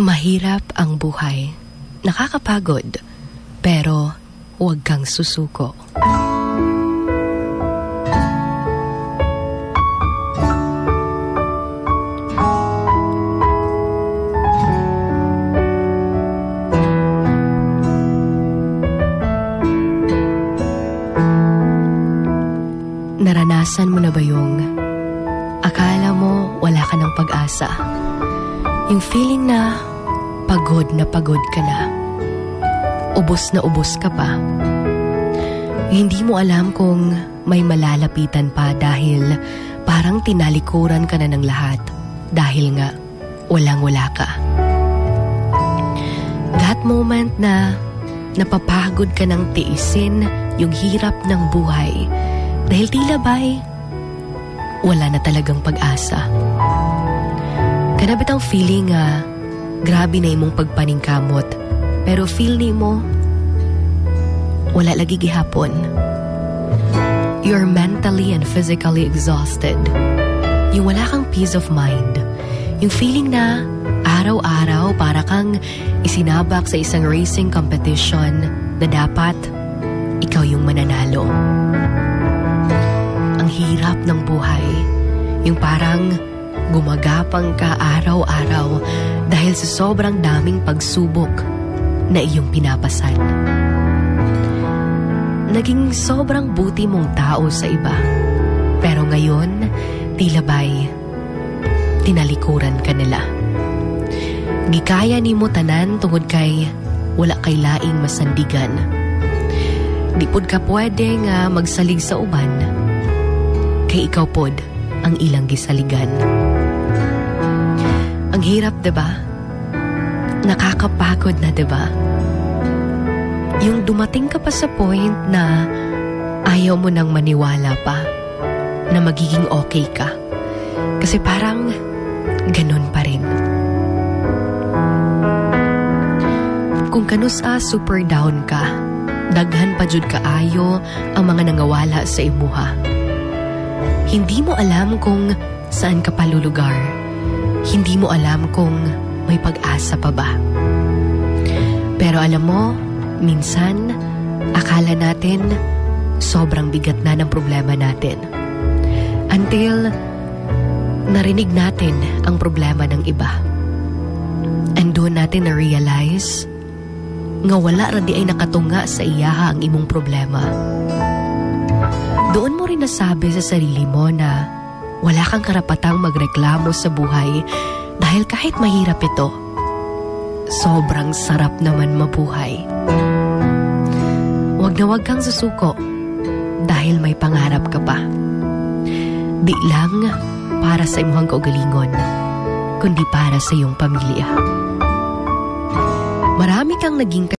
Mahirap ang buhay. Nakakapagod. Pero huwag kang susuko. Naranasan mo na ba yung akala mo wala ka ng pag-asa? Yung feeling na pagod ka na. Ubos na ubos ka pa. Hindi mo alam kung may malalapitan pa dahil parang tinalikuran ka na ng lahat dahil nga walang-wala ka. That moment na napapagod ka ng tiisin yung hirap ng buhay dahil tila ba'y wala na talagang pag-asa. Kanabit ang feeling grabe na imong pagpaningkamot pero feel ni mo wala lagi gihapon. You're mentally and physically exhausted. Yung wala kang peace of mind. Yung feeling na araw-araw para kang isinabak sa isang racing competition na dapat ikaw yung mananalo. Ang hirap ng buhay. Yung parang gumagapang ka araw-araw dahil sa sobrang daming pagsubok na iyong pinapasan. Naging sobrang buti mong tao sa iba. Pero ngayon, tila ba'y tinalikuran ka nila. Gikaya ni mo tanan tungod kay wala kay laing masandigan. Di pod ka pwede nga magsalig sa uban kay ikaw pod ang ilang gisaligan. Ang hirap, diba? Nakakapagod na, diba? Yung dumating ka pa sa point na ayaw mo nang maniwala pa na magiging okay ka. Kasi parang ganun pa rin. Kung kanusa super down ka, daghan pa jud kaayo ang mga nangawala sa imuha. Hindi mo alam kung saan ka palulugar. Hindi mo alam kung may pag-asa pa ba. Pero alam mo, minsan, akala natin sobrang bigat na ng problema natin. Until narinig natin ang problema ng iba. And doon natin na-realize nga wala ra di ay nakatunga sa iyaha ang imong problema. Doon mo rin nasabi sa sarili mo na wala kang karapatang magreklamo sa buhay dahil kahit mahirap ito, sobrang sarap naman mabuhay. Huwag na huwag kang susuko dahil may pangarap ka pa. Di lang para sa imuhang kaugalingon, kundi para sa iyong pamilya. Marami kang naging